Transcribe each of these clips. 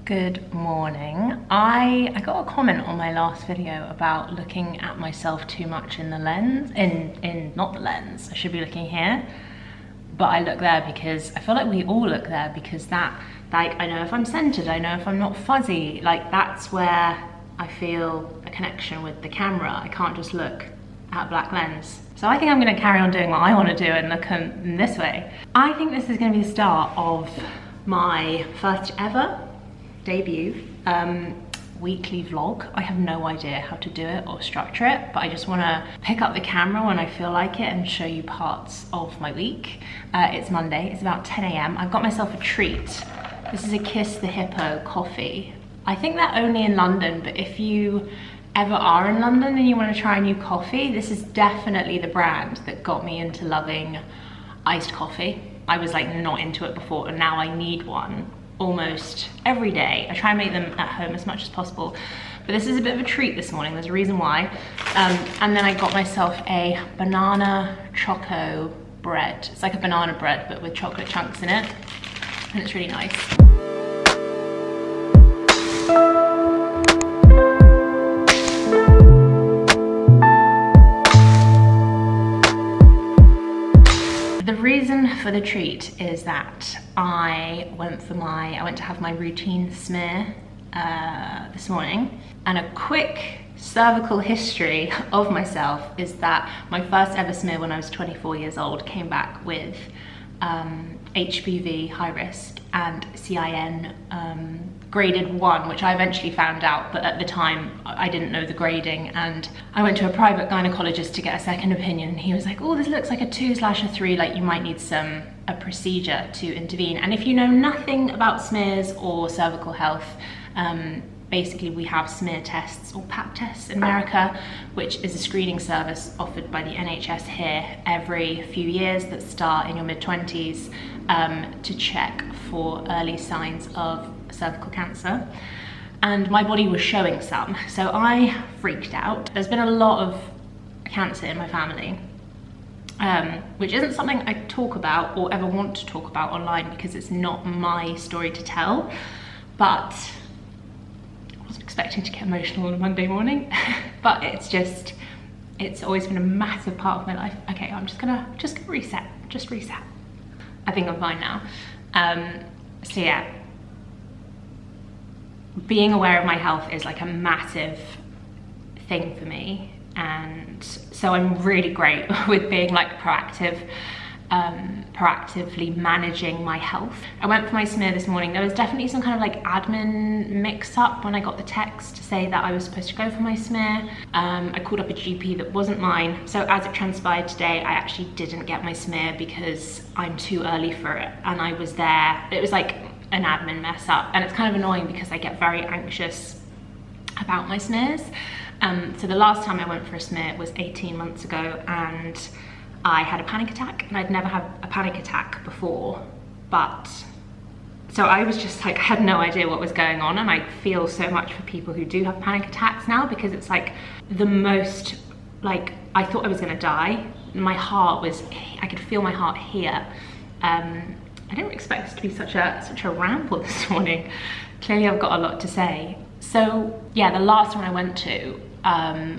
Good morning. I got a comment on my last video about looking at myself too much in the lens, not the lens, I should be looking here, but I look there because I feel like we all look there because that, like, I know if I'm centered, I know if I'm not fuzzy, like that's where I feel a connection with the camera. I can't just look at a black lens. So I think I'm gonna carry on doing what I wanna do and look in this way. I think this is gonna be the start of my first ever debut weekly vlog. I have no idea how to do it or structure it, but I just want to pick up the camera when I feel like it and show you parts of my week. It's Monday, it's about 10 a.m. I've got myself a treat. This is a Kiss the Hippo coffee. I think they're only in London, but if you ever are in London and you want to try a new coffee, this is definitely the brand that got me into loving iced coffee. I was like not into it before, and now I need one almost every day. I try and make them at home as much as possible, but this is a bit of a treat this morning. There's a reason why. And then I got myself a banana choco bread. It's like a banana bread but with chocolate chunks in it, and it's really nice. The reason for the treat is that I went to have my routine smear this morning, and a quick cervical history of myself is that my first ever smear when I was 24 years old came back with HPV high risk and CIN graded 1, which I eventually found out, but at the time I didn't know the grading, and I went to a private gynecologist to get a second opinion, and he was like, oh, this looks like a 2/3, like you might need a procedure to intervene. And if you know nothing about smears or cervical health, basically we have smear tests or pap tests in America, which is a screening service offered by the NHS here every few years that start in your mid-20s to check for early signs of cervical cancer. And my body was showing some, so I freaked out. There's been a lot of cancer in my family, which isn't something I talk about or ever want to talk about online because it's not my story to tell, but expecting to get emotional on a Monday morning, but it's always been a massive part of my life. Okay, I'm just gonna reset. I think I'm fine now. So yeah, being aware of my health is like a massive thing for me, and so I'm really great with being like proactively managing my health. I went for my smear this morning. There was definitely some kind of like admin mix-up when I got the text to say that I was supposed to go for my smear. I called up a GP that wasn't mine, so as it transpired today, I actually didn't get my smear because I'm too early for it, and I was there. It was like an admin mess up, and it's kind of annoying because I get very anxious about my smears. So the last time I went for a smear was 18 months ago, and I had a panic attack, and I'd never had a panic attack before, but so I was just like, I had no idea what was going on, and I feel so much for people who do have panic attacks now, because it's like the most, like, I thought I was gonna die. My heart was, I could feel my heart here. I didn't expect this to be such a ramble this morning. Clearly I've got a lot to say. So yeah, the last one I went to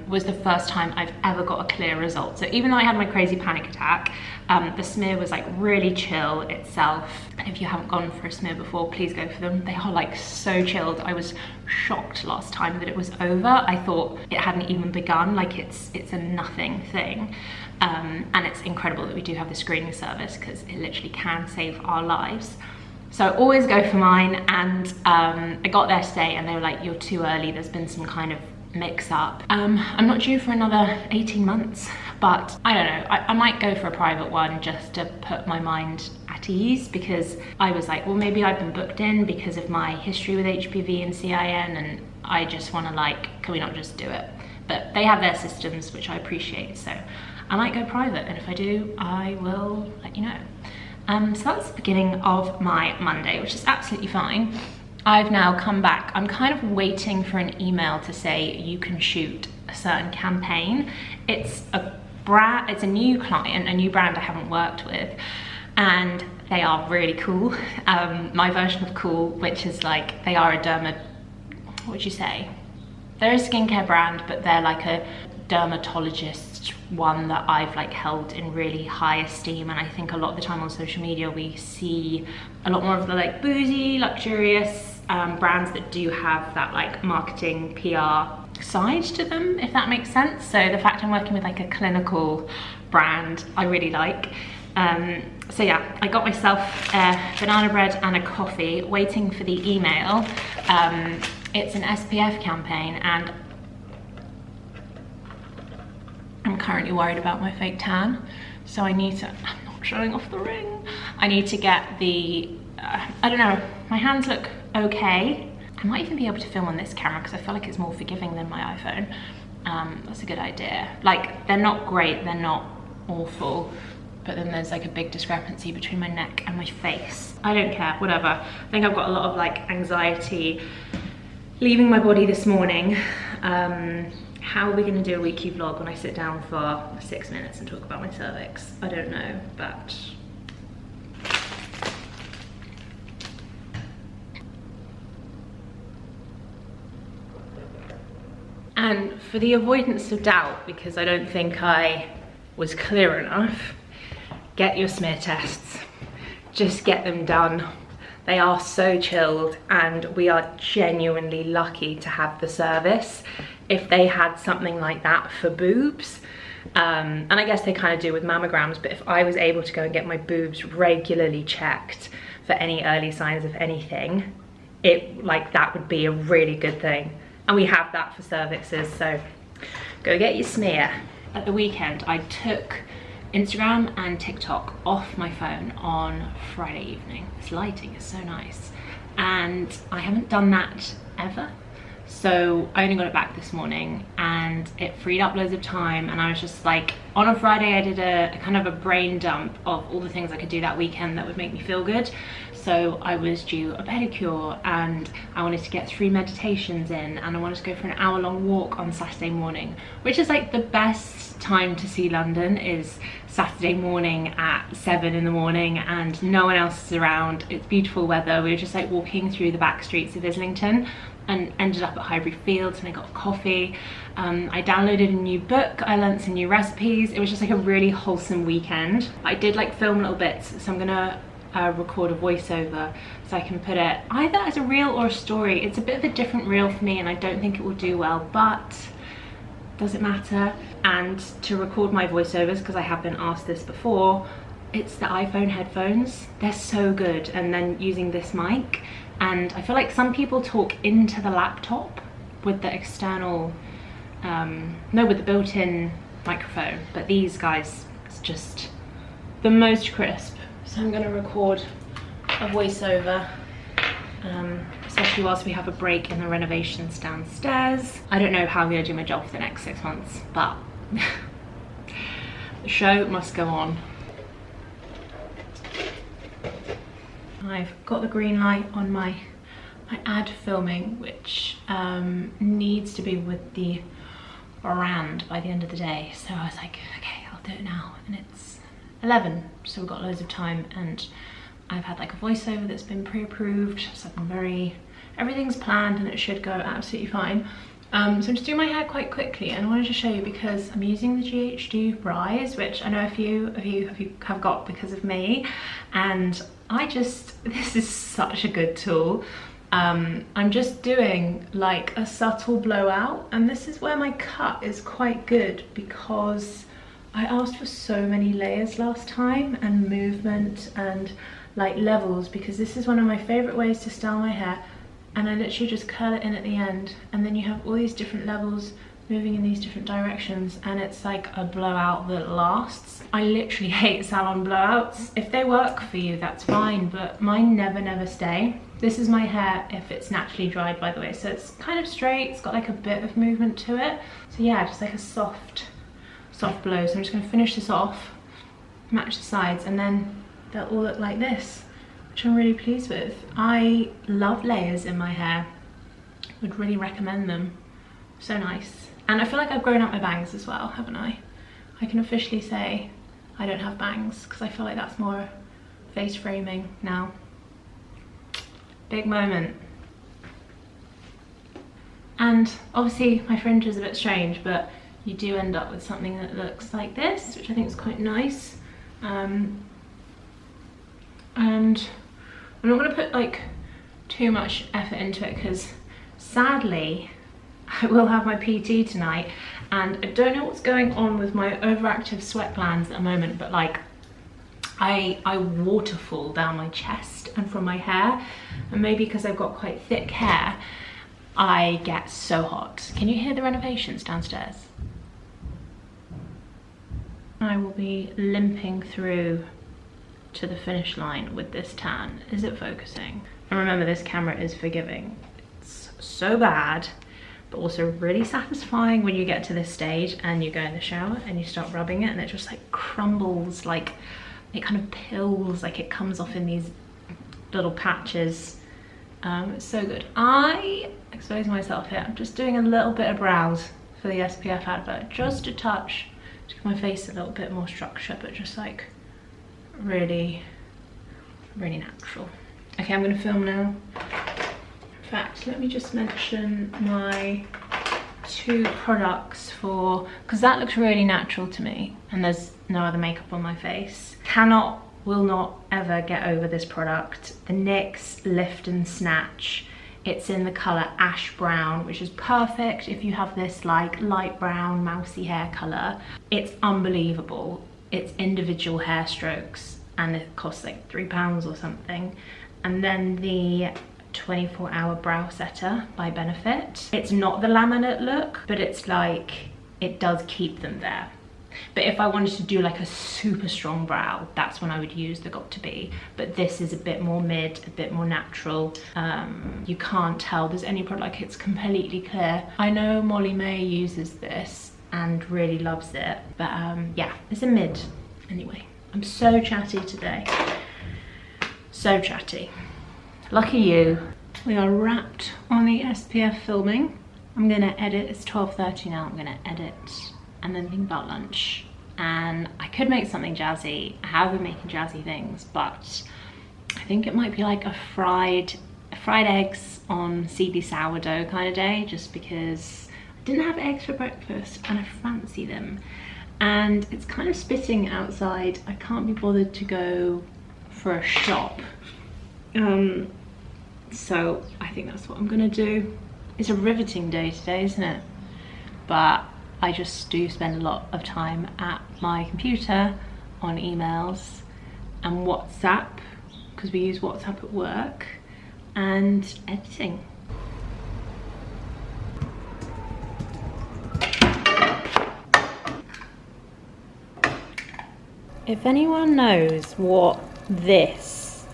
was the first time I've ever got a clear result. So even though I had my crazy panic attack, the smear was like really chill itself. And if you haven't gone for a smear before, please go for them. They are like so chilled. I was shocked last time that it was over. I thought it hadn't even begun, like it's a nothing thing. And it's incredible that we do have the screening service because it literally can save our lives. So I always go for mine, and I got there today and they were like, you're too early, there's been some kind of mix up. I'm not due for another 18 months, but I don't know, I might go for a private one just to put my mind at ease, because I was like, well, maybe I've been booked in because of my history with HPV and CIN, and I just want to, like, can we not just do it? But they have their systems, which I appreciate, so I might go private, and if I do, I will let you know. So that's the beginning of my Monday, which is absolutely fine. I've now come back. I'm kind of waiting for an email to say you can shoot a certain campaign. It's a new client, a new brand I haven't worked with, and They are really cool. My version of cool, which is like, they are a what would you say? They're a skincare brand, but they're like a dermatologist one that I've like held in really high esteem. And I think a lot of the time on social media, we see a lot more of the like bougie, luxurious brands that do have that like marketing PR side to them, if that makes sense. So the fact I'm working with like a clinical brand, I really like. So yeah, I got myself a banana bread and a coffee, waiting for the email. It's an SPF campaign, and I'm currently worried about my fake tan. So I need to, I'm not showing off the ring. I need to get the, I don't know, my hands look okay. I might even be able to film on this camera because I feel like it's more forgiving than my iPhone. That's a good idea. Like, they're not great, they're not awful, but then there's like a big discrepancy between my neck and my face. I don't care, whatever. I think I've got a lot of like anxiety leaving my body this morning. How are we gonna do a weekly vlog when I sit down for 6 minutes and talk about my cervix? I don't know, but and for the avoidance of doubt, because I don't think I was clear enough, get your smear tests. Just get them done. They are so chilled, and we are genuinely lucky to have the service. If they had something like that for boobs, and I guess they kind of do with mammograms, but if I was able to go and get my boobs regularly checked for any early signs of anything, that would be a really good thing. And we have that for cervixes, so go get your smear. At the weekend, I took Instagram and TikTok off my phone on Friday evening. This lighting is so nice. And I haven't done that ever. So I only got it back this morning, and it freed up loads of time. And I was just like, on a Friday, I did a kind of a brain dump of all the things I could do that weekend that would make me feel good. So I was due a pedicure, and I wanted to get 3 meditations in, and I wanted to go for an hour-long walk on Saturday morning, which is like the best time to see London, is Saturday morning at 7 in the morning and no one else is around. It's beautiful weather. We were just like walking through the back streets of Islington and ended up at Highbury Fields, and I got a coffee. I downloaded a new book, I learned some new recipes. It was just like a really wholesome weekend. I did like film little bits, so I'm gonna record a voiceover so I can put it either as a reel or a story. It's a bit of a different reel for me, and I don't think it will do well, but does it matter? And to record my voiceovers, because I have been asked this before, it's the iPhone headphones. They're so good, and then using this mic. And I feel like some people talk into the laptop with the external, with the built-in microphone, but these guys, it's just the most crisp. So I'm gonna record a voiceover, especially whilst we have a break in the renovations downstairs. I don't know how I'm gonna do my job for the next 6 months, but the show must go on. I've got the green light on my ad filming, which needs to be with the brand by the end of the day. So I was like, okay, I'll do it now. And it's 11, so we've got loads of time, and I've had like a voiceover that's been pre-approved, so everything's planned and it should go absolutely fine. So I'm just doing my hair quite quickly, and I wanted to show you because I'm using the GHD Rise, which I know a few of you have got because of me, and this is such a good tool. I'm just doing like a subtle blowout, and this is where my cut is quite good because I asked for so many layers last time, and movement and like levels, because this is one of my favorite ways to style my hair. And I literally just curl it in at the end, and then you have all these different levels moving in these different directions, and it's like a blowout that lasts. I literally hate salon blowouts. If they work for you, that's fine, but mine never stay. This is my hair if it's naturally dried, by the way, so it's kind of straight, it's got like a bit of movement to it. So yeah, just like a soft blow. So I'm just gonna finish this off, match the sides, and then they'll all look like this, which I'm really pleased with. I love layers in my hair, would really recommend them. So nice. And I feel like I've grown out my bangs as well, haven't I? I can officially say I don't have bangs, because I feel like that's more face framing now. Big moment. And obviously my fringe is a bit strange, but you do end up with something that looks like this, which I think is quite nice. And I'm not going to put like too much effort into it because sadly I will have my PT tonight, and I don't know what's going on with my overactive sweat glands at the moment, but like I waterfall down my chest and from my hair, and maybe because I've got quite thick hair I get so hot. Can you hear the renovations downstairs? I will be limping through to the finish line with this tan. Is it focusing? And remember, this camera is forgiving. It's so bad, but also really satisfying when you get to this stage and you go in the shower and you start rubbing it and it just like crumbles, like it kind of pills, like it comes off in these little patches. It's so good. I expose myself here. I'm just doing a little bit of brows for the SPF advert, just a touch to give my face a little bit more structure, but just like really, really natural. Okay, I'm gonna film now. In fact, let me just mention my 2 products for, because that looks really natural to me and there's no other makeup on my face. Will not ever get over this product. The NYX Lift and Snatch. It's in the colour Ash Brown, which is perfect if you have this like light brown mousy hair colour. It's unbelievable. It's individual hair strokes and it costs like £3 or something. And then the 24-hour brow setter by Benefit. It's not the laminate look, but it's like, it does keep them there. But if I wanted to do like a super strong brow, that's when I would use the Got To Be. But this is a bit more mid, a bit more natural. You can't tell there's any product, like it's completely clear. I know Mollie May uses this and really loves it, but yeah, it's a mid. Anyway, I'm so chatty today. So chatty. Lucky you. We are wrapped on the SPF filming. I'm gonna edit, it's 12:30 now, I'm gonna edit and then think about lunch. And I could make something jazzy. I have been making jazzy things, but I think it might be like a fried eggs on seedy sourdough kind of day, just because I didn't have eggs for breakfast and I fancy them. And it's kind of spitting outside. I can't be bothered to go for a shop. So I think that's what I'm gonna do. It's a riveting day today, isn't it? But I just do spend a lot of time at my computer on emails and WhatsApp, because we use WhatsApp at work, and editing. If anyone knows what this,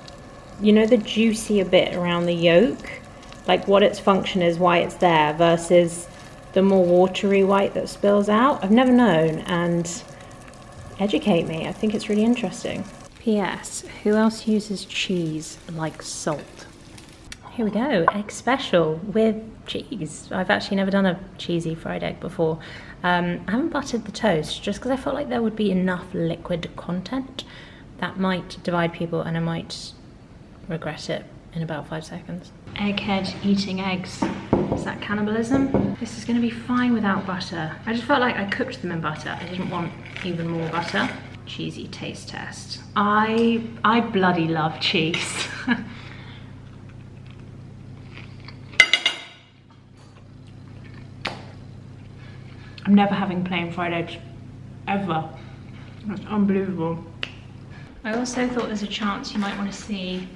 you know, the juicier bit around the yolk, like what its function is, why it's there, versus the more watery white that spills out, I've never known, and educate me. I think it's really interesting. P.S. Who else uses cheese like salt? Here we go, egg special with cheese. I've actually never done a cheesy fried egg before. I haven't buttered the toast just because I felt like there would be enough liquid content that might divide people and I might regret it in about 5 seconds. Egghead eating eggs. Is that cannibalism? This is gonna be fine without butter. I just felt like I cooked them in butter. I didn't want even more butter. Cheesy taste test. I bloody love cheese. I'm never having plain fried eggs, ever. That's unbelievable. I also thought there's a chance you might want to see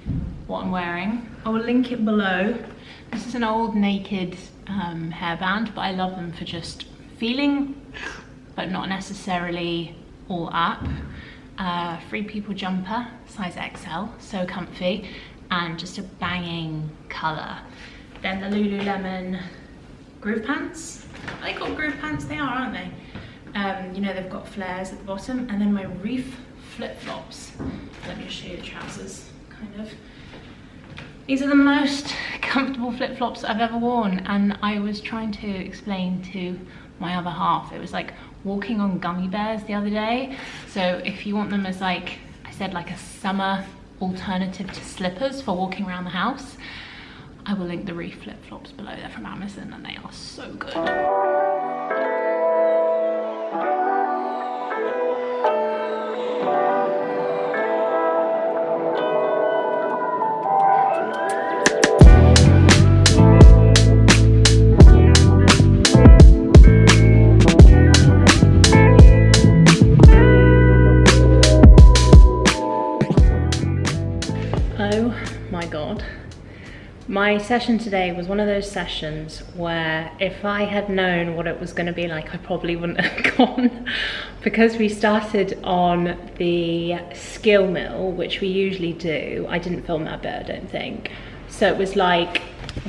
what I'm wearing. I will link it below. This is an old naked hairband, but I love them for just feeling, but not necessarily all up. Free People jumper, size XL, so comfy, and just a banging colour. Then the Lululemon groove pants. Are they called groove pants? They are, aren't they? You know, they've got flares at the bottom. And then my Reef flip-flops. Let me just show you the trousers, kind of. These are the most comfortable flip-flops I've ever worn, and I was trying to explain to my other half, it was like walking on gummy bears the other day. So if you want them as, like I said, like a summer alternative to slippers for walking around the house. I will link the Reef flip-flops below. They're from Amazon and they are so good. Oh my God. My session today was one of those sessions where if I had known what it was going to be like, I probably wouldn't have gone, because we started on the skill mill, which we usually do. I didn't film that bit, I don't think. So it was like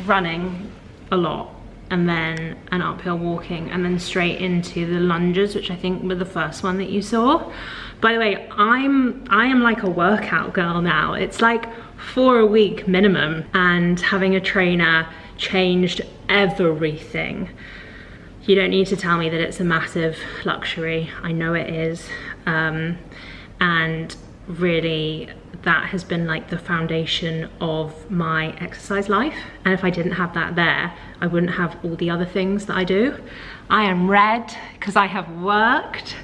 running a lot and then an uphill walking and then straight into the lunges, which I think were the first one that you saw. By the way, I am like a workout girl now. It's like 4 a week minimum, and having a trainer changed everything. You don't need to tell me that it's a massive luxury. I know it is. And really that has been like the foundation of my exercise life. And if I didn't have that there, I wouldn't have all the other things that I do. I am red because I have worked.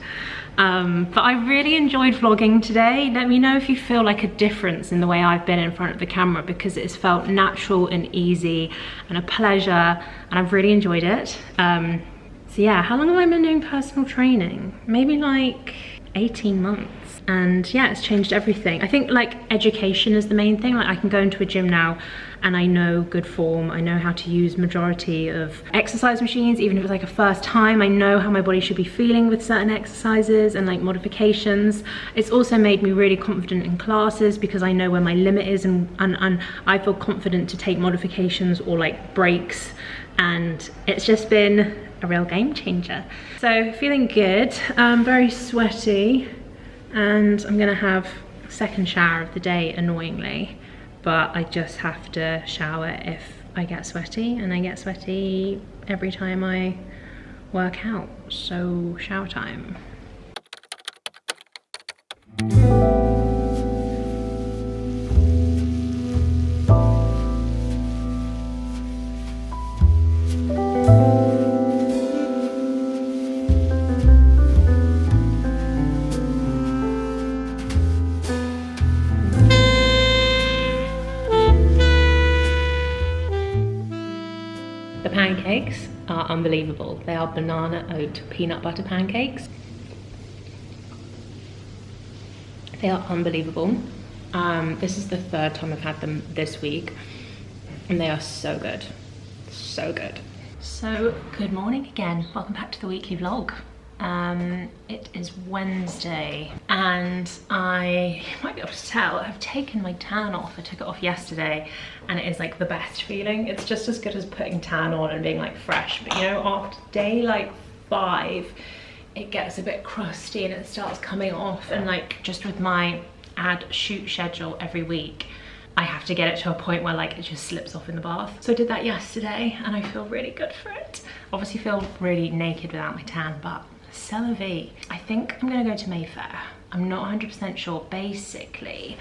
But I really enjoyed vlogging today. Let me know if you feel like a difference in the way I've been in front of the camera, because it's felt natural and easy and a pleasure, and I've really enjoyed it. So yeah, how long have I been doing personal training? Maybe like 18 months. And yeah, it's changed everything. I think like education is the main thing. Like I can go into a gym now and I know good form. I know how to use majority of exercise machines, even if it's like a first time. I know how my body should be feeling with certain exercises and like modifications. It's also made me really confident in classes because I know where my limit is, and I feel confident to take modifications or like breaks, and it's just been a real game changer. So feeling good, very sweaty. And I'm gonna have a second shower of the day, annoyingly, but I just have to shower if I get sweaty, and I get sweaty every time I work out, so shower time. The pancakes are unbelievable. They are banana oat peanut butter pancakes. They are unbelievable. This is the third time I've had them this week, and they are so good. So good. So good morning again. Welcome back to the weekly vlog. It is Wednesday, and you might be able to tell, I've taken my tan off. I took it off yesterday, and it is like the best feeling. It's just as good as putting tan on and being like fresh, but you know, after day like 5, it gets a bit crusty and it starts coming off, and like just with my shoot schedule every week, I have to get it to a point where like it just slips off in the bath. So I did that yesterday and I feel really good for it. Obviously feel really naked without my tan, but c'est la vie. I think I'm gonna go to Mayfair. I'm not 100% sure. Basically,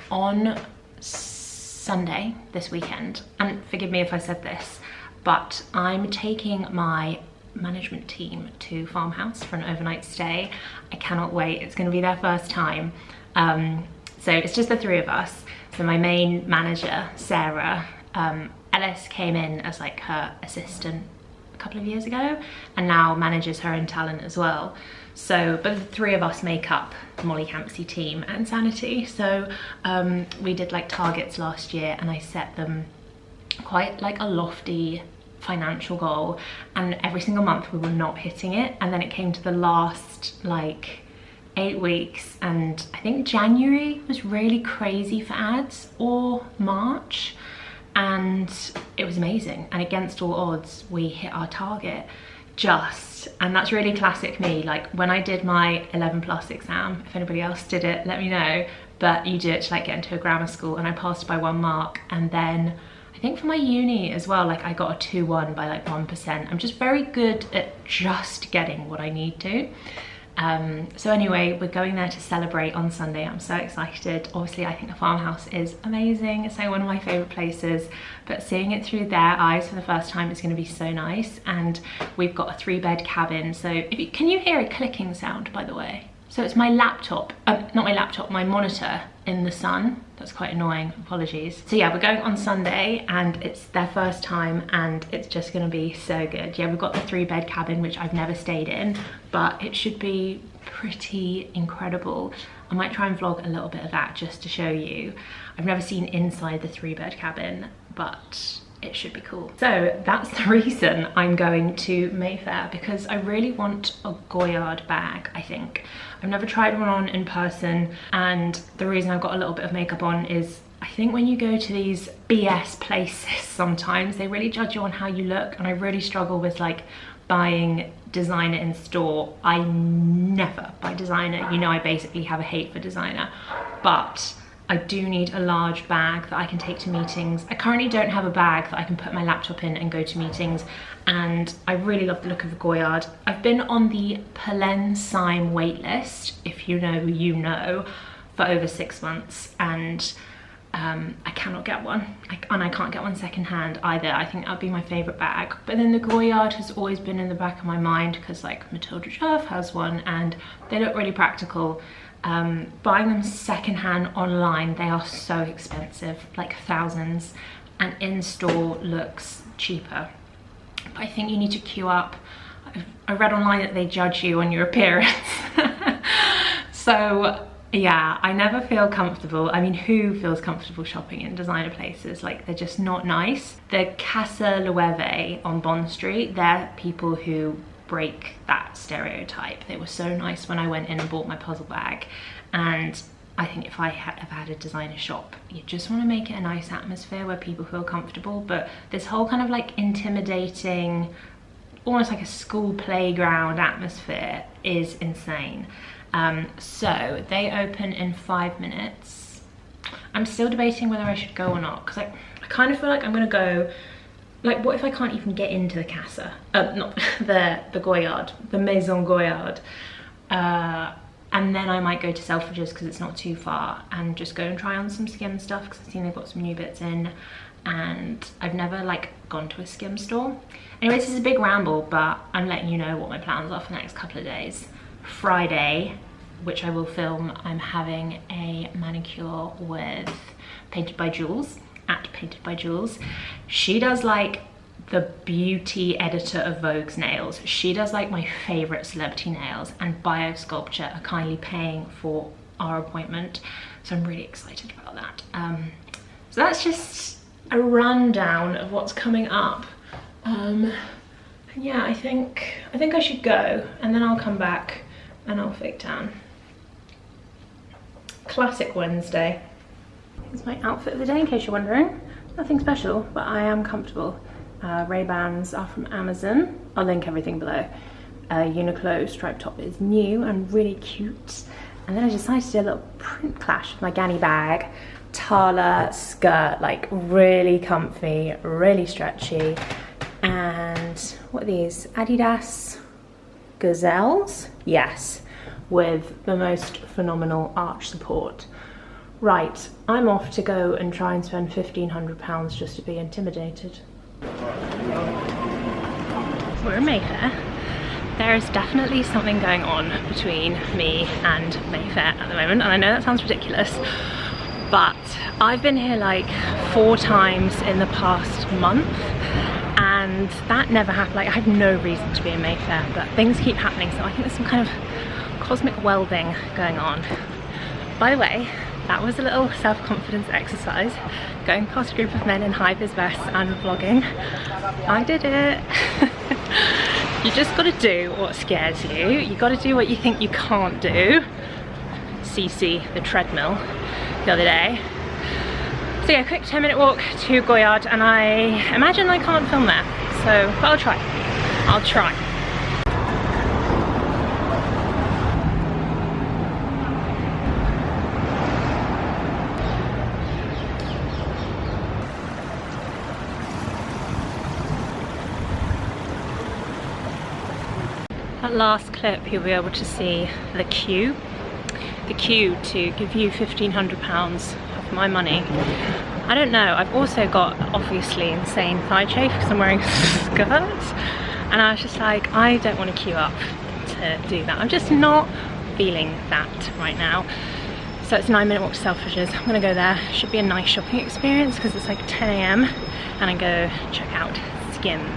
on Sunday, this weekend, and forgive me if I said this, but I'm taking my management team to Farmhouse for an overnight stay. I cannot wait. It's gonna be their first time. So it's just the 3 of us. So my main manager, Sarah, Ellis came in as like her assistant a couple of years ago, and now manages her own talent as well. So, but the 3 of us make up the Mollie Campsie team and Sanity. So we did like targets last year, and I set them quite like a lofty financial goal, and every single month we were not hitting it. And then it came to the last like 8 weeks, and I think January was really crazy for ads, or March, and it was amazing, and against all odds we hit our target. And that's really classic me. Like when I did my 11+ exam, if anybody else did it, let me know, but you do it to like get into a grammar school, and I passed by 1 mark. And then I think for my uni as well, like I got a 2-1 by like 1%. I'm just very good at just getting what I need to. So anyway, we're going there to celebrate on Sunday. I'm so excited. Obviously, I think the farmhouse is amazing. It's like one of my favorite places, but seeing it through their eyes for the first time is going to be so nice. And we've got a 3-bed cabin. So can you hear a clicking sound, by the way? So it's my laptop, not my laptop, my monitor in the sun. That's quite annoying, apologies. So yeah, we're going on Sunday and it's their first time and it's just gonna be so good. Yeah, we've got the 3-bed cabin, which I've never stayed in, but it should be pretty incredible. I might try and vlog a little bit of that just to show you. I've never seen inside the 3-bed cabin, but it should be cool. So that's the reason I'm going to Mayfair, because I really want a Goyard bag, I think. I've never tried one on in person, and the reason I've got a little bit of makeup on is I think when you go to these BS places sometimes they really judge you on how you look, and I really struggle with like buying designer in store. I never buy designer. You know, I basically have a hate for designer, but I do need a large bag that I can take to meetings. I currently don't have a bag that I can put my laptop in and go to meetings, and I really love the look of the Goyard. I've been on the Palensyme wait list, if you know, you know, for over 6 months, and I cannot get one, and I can't get one secondhand either. I think that would be my favourite bag. But then the Goyard has always been in the back of my mind because like Matilda Jerv has one and they look really practical. Buying them secondhand online, they are so expensive, like thousands, and in store looks cheaper. But I think you need to queue up. I read online that they judge you on your appearance. So yeah, I never feel comfortable. I mean, who feels comfortable shopping in designer places? Like, they're just not nice. The Casa Loewe on Bond Street, they're people who break that stereotype. They were so nice when I went in and bought my puzzle bag, and I think if I had ever had a designer shop, you just want to make it a nice atmosphere where people feel comfortable. But this whole kind of like intimidating, almost like a school playground atmosphere is insane. So they open in 5 minutes. I'm still debating whether I should go or not, because I kind of feel like I'm gonna go. Like, what if I can't even get into the Casa? Not the Goyard, the Maison Goyard. And then I might go to Selfridges because it's not too far, and just go and try on some Skim stuff because I've seen they've got some new bits in, and I've never like gone to a Skim store. Anyway, this is a big ramble, but I'm letting you know what my plans are for the next couple of days. Friday, which I will film, I'm having a manicure with Painted by Jules, at Painted by Jules. She does like the beauty editor of Vogue's nails. She does like my favorite celebrity nails, and Biosculpture are kindly paying for our appointment, so I'm really excited about that. So that's just a rundown of what's coming up. Yeah, I think I should go, and then I'll come back and I'll fake tan. Classic Wednesday. Here's my outfit of the day, in case you're wondering. Nothing special, but I am comfortable. Ray-Bans are from Amazon. I'll link everything below. Uniqlo striped top is new and really cute. And then I decided to do a little print clash with my Ganni bag. Tala skirt, like really comfy, really stretchy. And what are these? Adidas Gazelles? Yes, with the most phenomenal arch support. Right, I'm off to go and try and spend £1,500 just to be intimidated. We're in Mayfair. There is definitely something going on between me and Mayfair at the moment, and I know that sounds ridiculous, but I've been here like 4 times in the past month, and that never happened. Like, I have no reason to be in Mayfair, but things keep happening, so I think there's some kind of cosmic welding going on. By the way, that was a little self-confidence exercise, going past a group of men in high-vis vests and vlogging. I did it. You just gotta do what scares you. You gotta do what you think you can't do. CC the treadmill the other day. So yeah, quick 10-minute walk to Goyard, and I imagine I can't film there. So, but I'll try. I'll try. That last clip you'll be able to see the queue to give you £1,500 of my money. I don't know, I've also got obviously insane thigh chafe because I'm wearing a skirt, and I was just like, I don't want to queue up to do that. I'm just not feeling that right now. So it's a 9-minute walk to Selfridges. I'm gonna go there. Should be a nice shopping experience because it's like 10 AM and I go check out Skims.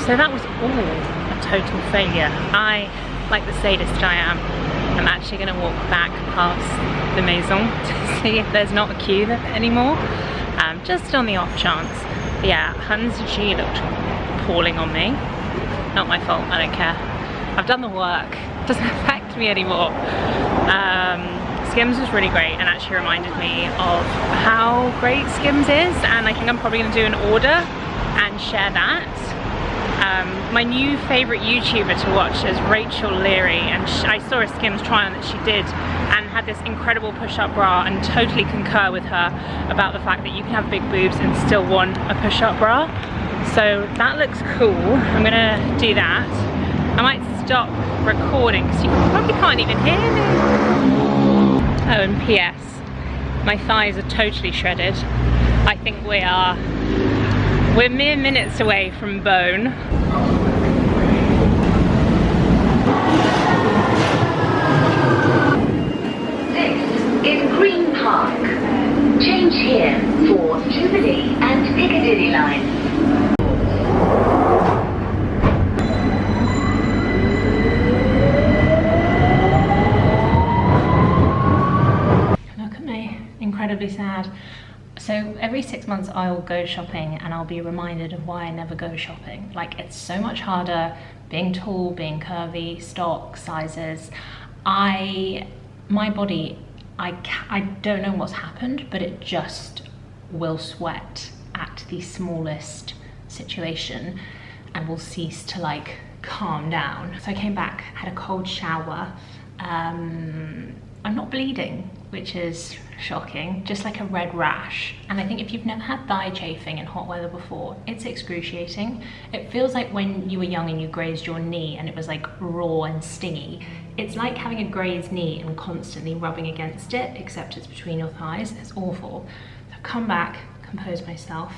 So that was all a total failure. I, like the sadist I am actually going to walk back past the Maison to see if there's not a queue there anymore, just on the off chance. But yeah, Hans and she looked appalling on me. Not my fault, I don't care. I've done the work, it doesn't affect me anymore. Skims was really great and actually reminded me of how great Skims is, and I think I'm probably going to do an order and share that. My new favourite YouTuber to watch is Rachel Leary, and I saw a Skims try on that she did and had this incredible push-up bra, and totally concur with her about the fact that you can have big boobs and still want a push-up bra. So that looks cool. I'm gonna do that. I might stop recording because you probably can't even hear me. Oh, and PS, my thighs are totally shredded. I think we're mere minutes away from bone. This is Green Park. Change here for Jubilee and Piccadilly lines. Look at me, incredibly sad. So every 6 months I'll go shopping and I'll be reminded of why I never go shopping. Like, it's so much harder being tall, being curvy, stock, sizes. My body, I don't know what's happened, but it just will sweat at the smallest situation and will cease to like calm down. So I came back, had a cold shower. I'm not bleeding, which is shocking, just like a red rash. And I think if you've never had thigh chafing in hot weather before, it's excruciating. It feels like when you were young and you grazed your knee and it was like raw and stingy. It's like having a grazed knee and constantly rubbing against it, except it's between your thighs. It's awful. So I've come back, composed myself.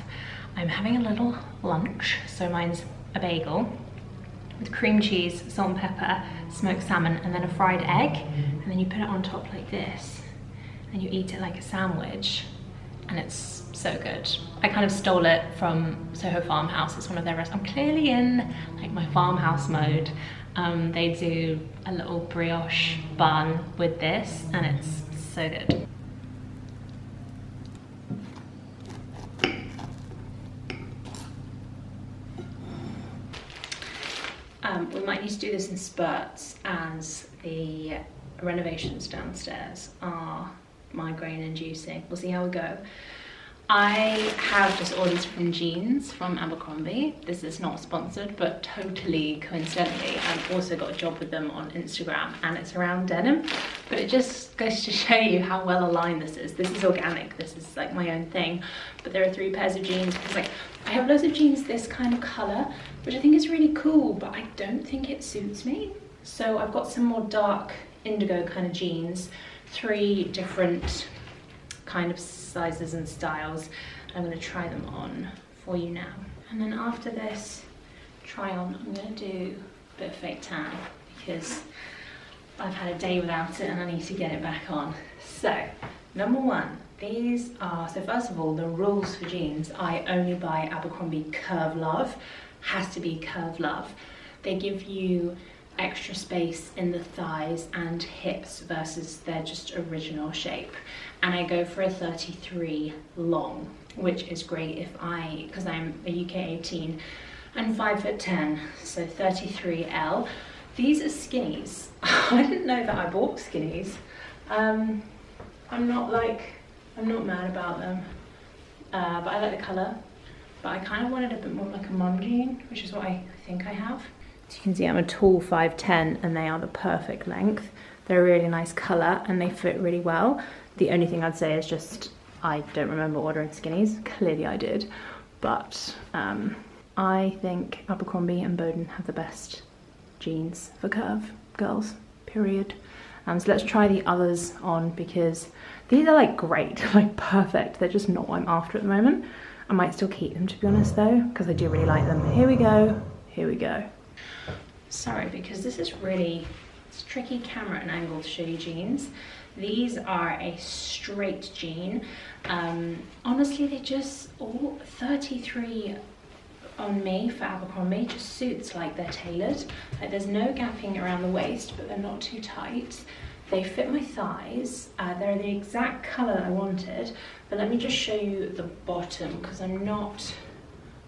I'm having a little lunch. So mine's a bagel with cream cheese, salt and pepper, smoked salmon, and then a fried egg. And then you put it on top like this, and you eat it like a sandwich, and it's so good. I kind of stole it from Soho Farmhouse. It's one of their restaurants. I'm clearly in like my farmhouse mode. They do a little brioche bun with this, and it's so good. We might need to do this in spurts as the renovations downstairs are migraine inducing. We'll see how we go. I have just ordered some jeans from Abercrombie. This is not sponsored, but totally coincidentally, I've also got a job with them on Instagram, and it's around denim. But it just goes to show you how well aligned this is. This is organic, this is like my own thing. But there are 3 pairs of jeans, because like I have loads of jeans this kind of color, which I think is really cool, but I don't think it suits me. So I've got some more dark indigo kind of jeans, 3 different kind of sizes and styles. I'm going to try them on for you now. And then after this try on, I'm going to do a bit of fake tan because I've had a day without it and I need to get it back on. So, number 1, These are, so first of all, the rules for jeans. I only buy Abercrombie Curve Love. Has to be Curve Love. They give you extra space in the thighs and hips versus their just original shape. And I go for a 33 long, which is great because I'm a UK 18 and 5'10", so 33L. These are skinnies. I didn't know that I bought skinnies. I'm not mad about them, but I like the colour. But I kind of wanted a bit more like a mum jean, which is what I think I have. So you can see I'm a tall 5'10", and they are the perfect length. They're a really nice colour and they fit really well. The only thing I'd say is just, I don't remember ordering skinnies. Clearly I did, but I think Abercrombie and Boden have the best jeans for curve girls, period. So let's try the others on, because these are like great, like perfect. They're just not what I'm after at the moment. I might still keep them, to be honest though, because I do really like them. Here we go, here we go. Sorry, because this is really, it's tricky camera and angle to show you jeans. These are a straight jean. Honestly, they just all 33 on me for Abercrombie, just suits like they're tailored. Like there's no gapping around the waist, but they're not too tight. They fit my thighs. They're the exact colour I wanted, but let me just show you the bottom because I'm not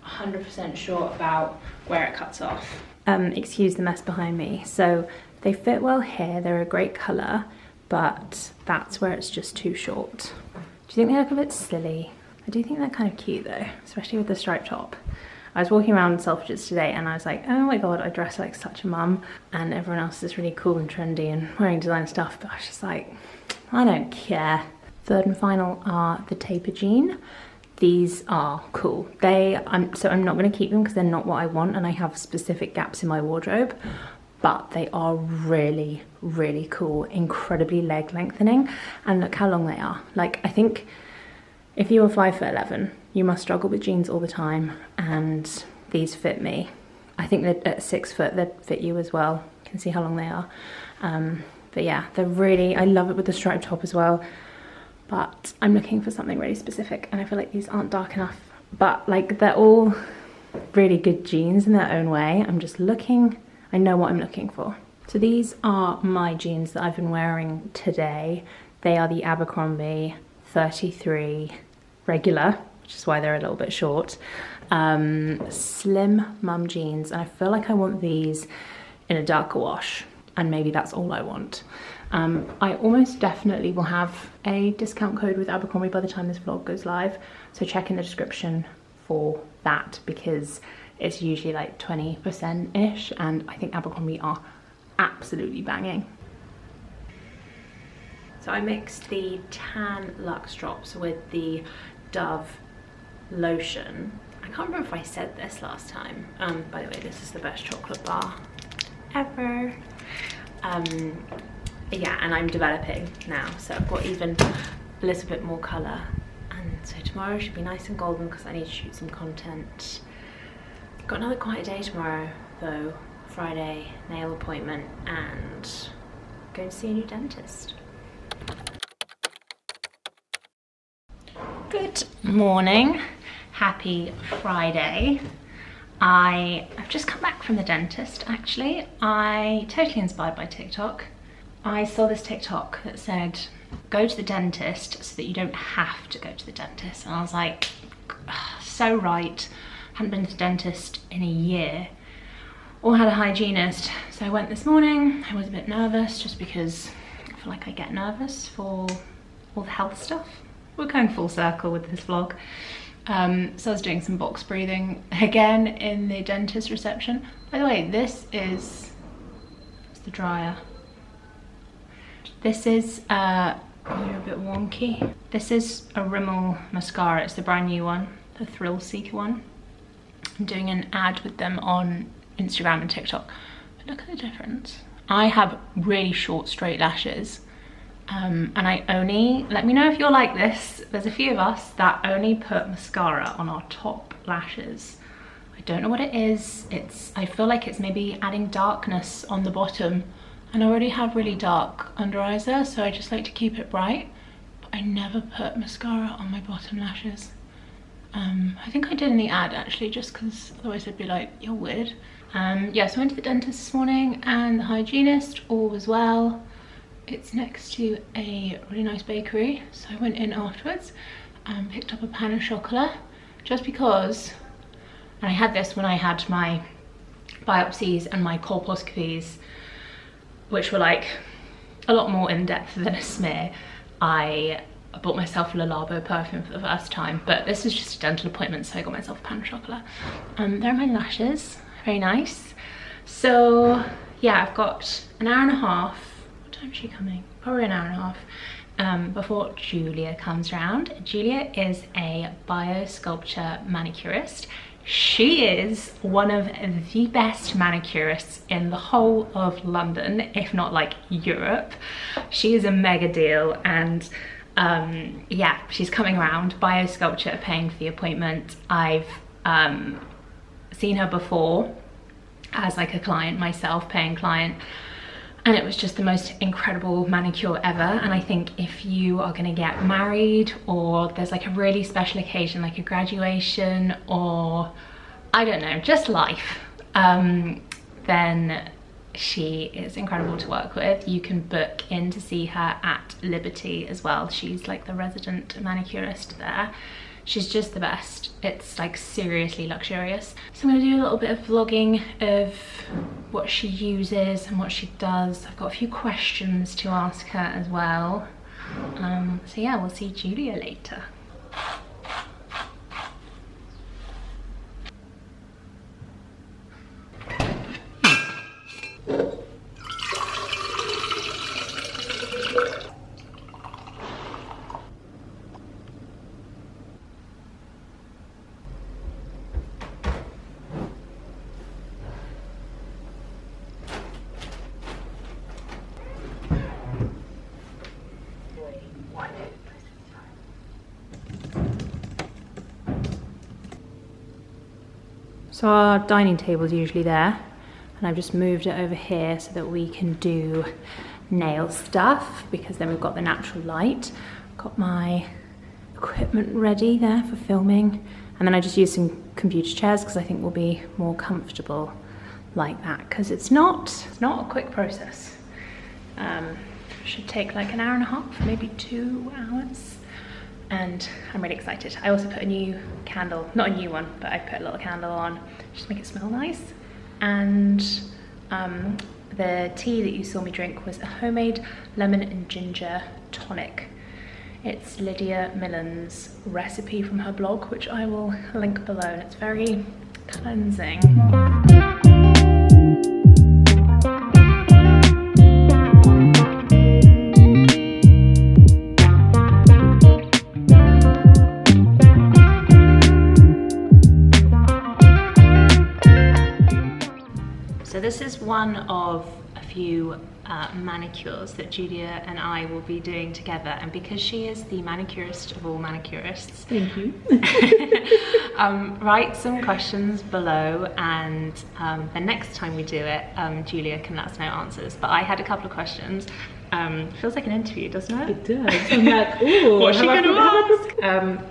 100% sure about where it cuts off. Excuse the mess behind me. So they fit well here, they're a great colour, but that's where it's just too short. Do you think they look a bit silly? I do think they're kind of cute though, especially with the striped top. I was walking around Selfridges today and I was like, oh my god, I dress like such a mum, and everyone else is really cool and trendy and wearing designer stuff, but I was just like, I don't care. Third and final are the taper jean. These are cool. So I'm not going to keep them because they're not what I want and I have specific gaps in my wardrobe, but they are really, really cool, incredibly leg lengthening, and look how long they are. Like, I think if you were 5'11", you must struggle with jeans all the time, and these fit me. I think that at 6 foot, they'd fit you as well. You can see how long they are. But yeah, they're really, I love it with the striped top as well, but I'm looking for something really specific, and I feel like these aren't dark enough. But like, they're all really good jeans in their own way. I'm just looking, I know what I'm looking for. So these are my jeans that I've been wearing today. They are the Abercrombie 33 regular, which is why they're a little bit short. Slim mum jeans, and I feel like I want these in a darker wash, and maybe that's all I want. I almost definitely will have a discount code with Abercrombie by the time this vlog goes live, so check in the description for that, because it's usually like 20%-ish, and I think Abercrombie are absolutely banging. So I mixed the tan Luxe drops with the Dove lotion. I can't remember if I said this last time. By the way, this is the best chocolate bar ever. Yeah, and I'm developing now, so I've got even a little bit more colour. And so tomorrow should be nice and golden because I need to shoot some content. Got another quiet day tomorrow though, Friday, nail appointment, and going to see a new dentist. Good morning, happy Friday. I've just come back from the dentist actually. I totally inspired by TikTok. I saw this TikTok that said, go to the dentist so that you don't have to go to the dentist. And I was like, so right. Hadn't been to the dentist in a year or had a hygienist. So I went this morning. I was a bit nervous just because I feel like I get nervous for all the health stuff. We're going full circle with this vlog. So I was doing some box breathing again in the dentist reception. By the way, this is the dryer. This is, you're a bit wonky. This is a Rimmel mascara. It's the brand new one, the Thrill Seeker one. I'm doing an ad with them on Instagram and TikTok. But look at the difference. I have really short, straight lashes. And I only, let me know if you're like this, there's a few of us that only put mascara on our top lashes. I don't know what it is. I feel like it's maybe adding darkness on the bottom, and I already have really dark under eyes there, so I just like to keep it bright. I never put mascara on my bottom lashes. I think I did in the ad actually, just because otherwise they'd be like, you're weird. Yeah, so I went to the dentist this morning and the hygienist, all was well. It's next to a really nice bakery, so I went in afterwards and picked up a pan au chocolat, just because, and I had this when I had my biopsies and my colposcopies, which were like a lot more in depth than a smear. I bought myself Le Labo perfume for the first time, but this was just a dental appointment, so I got myself a pan au chocolat. There are my lashes, very nice. So yeah, I've got an hour and a half. What time is she coming? Probably an hour and a half before Julia comes round. Julia is a biosculpture manicurist. She is one of the best manicurists in the whole of London, if not like Europe. She is a mega deal, and yeah, she's coming around. Biosculpture, paying for the appointment. I've seen her before as like a client myself, paying client, and it was just the most incredible manicure ever. And I think if you are gonna get married, or there's like a really special occasion like a graduation, or I don't know, just life, then she is incredible to work with. You can book in to see her at Liberty as well. She's like the resident manicurist there. She's just the best. It's like seriously luxurious. So I'm gonna do a little bit of vlogging of what she uses and what she does. I've got a few questions to ask her as well. So yeah, we'll see Julia later. So our dining table is usually there, and I've just moved it over here so that we can do nail stuff, because then we've got the natural light. Got my equipment ready there for filming, and then I just use some computer chairs because I think we'll be more comfortable like that, because it's not a quick process. Should take like an hour and a half, maybe 2 hours. And I'm really excited. I also put a new candle, not a new one, but I put a little candle on just to make it smell nice. And the tea that you saw me drink was a homemade lemon and ginger tonic. It's Lydia Millen's recipe from her blog, which I will link below, and it's very cleansing. So this is one of a few manicures that Julia and I will be doing together, and because she is the manicurist of all manicurists, thank you. Write some questions below, and the next time we do it, Julia can let us know answers. But I had a couple of questions. Feels like an interview, doesn't it? It does. I'm like, ooh, what's she gonna ask?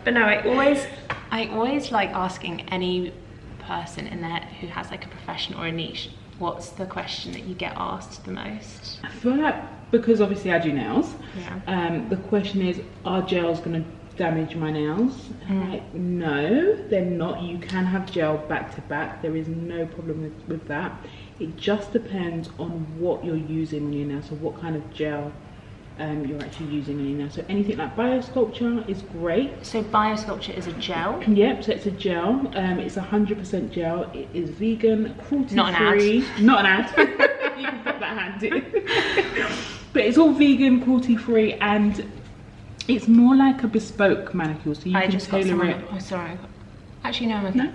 But no, I always like asking any person in there who has like a profession or a niche, what's the question that you get asked the most? I feel like, because obviously I do nails, yeah. The question is, are gels going to damage my nails? Like, no, they're not. You can have gel back to back. There is no problem with that. It just depends on what you're using on your nails, so what kind of gel you're actually using on your nails. So anything like biosculpture is great. So biosculpture is a gel? Yep, so it's a gel. It's 100% gel. It is vegan, cruelty-free. Not an ad. Not an ad. You can put that hand in. But it's all vegan, cruelty-free, and it's more like a bespoke manicure. So you can tailor it. Oh, sorry. Actually, no, I'm okay.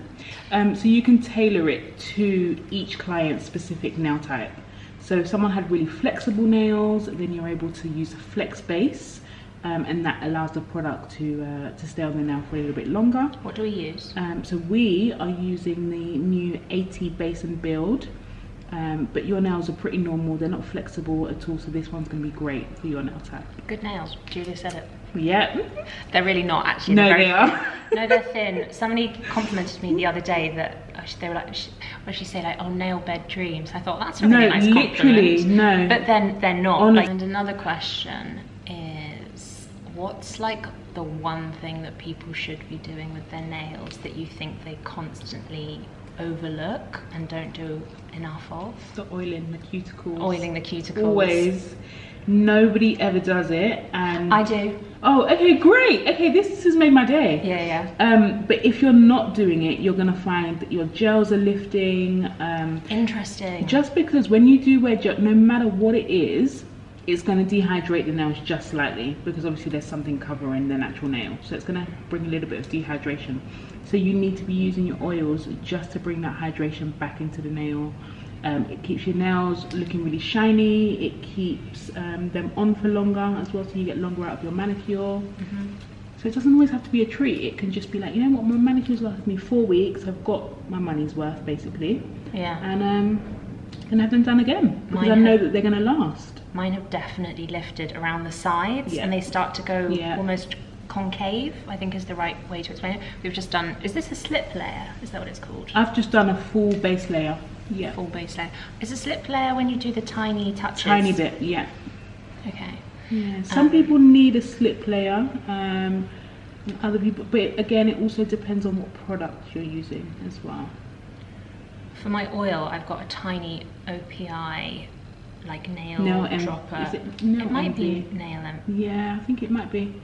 No? So you can tailor it to each client's specific nail type. So if someone had really flexible nails, then you're able to use a flex base, and that allows the product to stay on the nail for a little bit longer. What do we use? So we are using the new 80 base and build, but your nails are pretty normal, they're not flexible at all, so this one's going to be great for your nail type. Good nails, Julia said it. Yeah. They're really not actually. No, They're very they are. No, they're thin. Somebody complimented me the other day that they were like, what she say, like, oh, nail bed dreams. I thought that's a really nice compliment. Literally, no. But then they're not. Honest. And another question is, what's like the one thing that people should be doing with their nails that you think they constantly overlook and don't do enough of? The oiling the cuticles. Oiling the cuticles. Always. Nobody ever does it, and I do. Oh, okay, great. Okay, this has made my day. Yeah. But if you're not doing it, you're gonna find that your gels are lifting. Interesting. Just because when you do wear gel, no matter what it is, it's gonna dehydrate the nails just slightly, because obviously there's something covering the natural nail, so it's gonna bring a little bit of dehydration. So you need to be using your oils just to bring that hydration back into the nail. It keeps your nails looking really shiny. It keeps them on for longer as well, so you get longer out of your manicure. So it doesn't always have to be a treat. It can just be like, you know what, my manicure's lasted me 4 weeks. I've got my money's worth, basically. Yeah. And have them done again, because I know that they're going to last. Mine have definitely lifted around the sides, and they start to go almost concave, I think is the right way to explain it. We've just done, is this a slip layer? Is that what it's called? I've just done a full base layer. Yeah. Full base layer. Is a slip layer when you do the tiny touches? Tiny bit, yeah. Okay. Yeah. Some people need a slip layer, and other people, but again, it also depends on what product you're using as well. For my oil, I've got a tiny OPI, like nail dropper. Is it nail it might MP? be nail M. Yeah, I think it might be.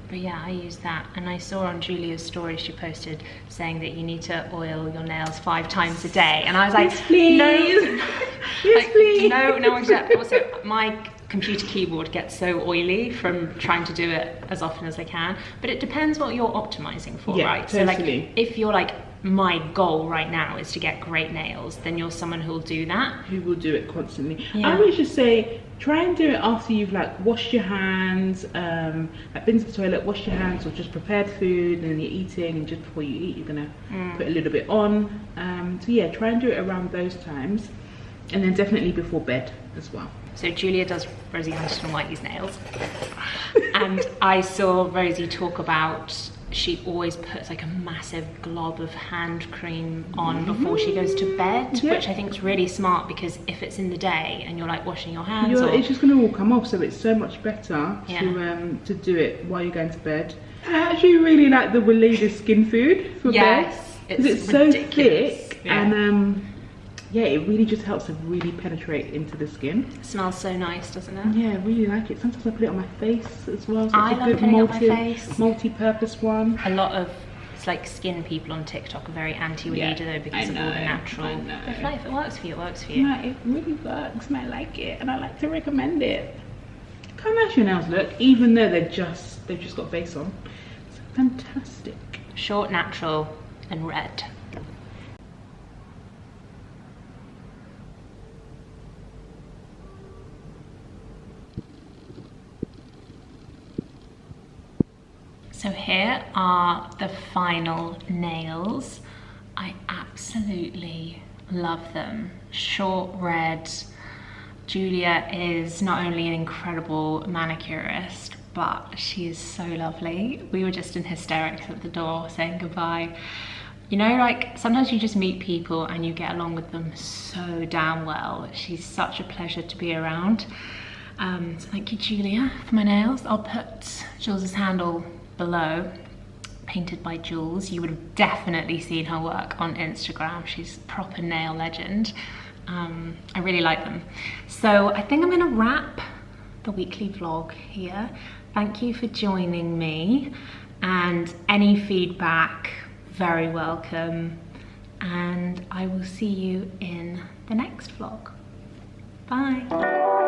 But yeah, I use that, and I saw on Julia's story she posted saying that you need to oil your nails 5 times a day, and I was like, yes, please. no, Yes, please. no. Actually, also my computer keyboard gets so oily from trying to do it as often as I can. But it depends what you're optimizing for, right? Totally. So like, if you're like, my goal right now is to get great nails, then you're someone who'll do that. Who will do it constantly. Yeah. I would just say, try and do it after you've like washed your hands, like been to the toilet, washed your hands, or just prepared food, and then you're eating, and just before you eat you're gonna put a little bit on. So yeah, try and do it around those times, and then definitely before bed as well. So Julia does Rosie Huntington-Whiteley's nails, and I saw Rosie talk about, she always puts like a massive glob of hand cream on before she goes to bed, which I think is really smart, because if it's in the day and you're like washing your hands, it's just going to all come off, so it's so much better to do it while you're going to bed. I actually really like the Weleda skin food for bed, because it's so thick, and yeah, it really just helps to really penetrate into the skin. It smells so nice, doesn't it? Yeah, I really like it. Sometimes I put it on my face as well. So I it's a love good putting it on my face. multi-purpose one. A lot of like skin people on TikTok are very anti-Weleda though, because of all the natural. If like, if it works for you, it works for you. No, it really works, and I like it, and I like to recommend it. Look how nice your nails look, even though they've just got base on. It's fantastic. Short, natural, and red. So here are the final nails. I absolutely love them. Short red. Julia is not only an incredible manicurist, but she is so lovely. We were just in hysterics at the door saying goodbye. You know, like sometimes you just meet people and you get along with them so damn well. She's such a pleasure to be around. So thank you, Julia, for my nails. I'll put Jules's handle below, painted by Jules. You would have definitely seen her work on Instagram. She's a proper nail legend. I really like them. So I think I'm gonna wrap the weekly vlog here. Thank you for joining me, and any feedback, very welcome. And I will see you in the next vlog. Bye.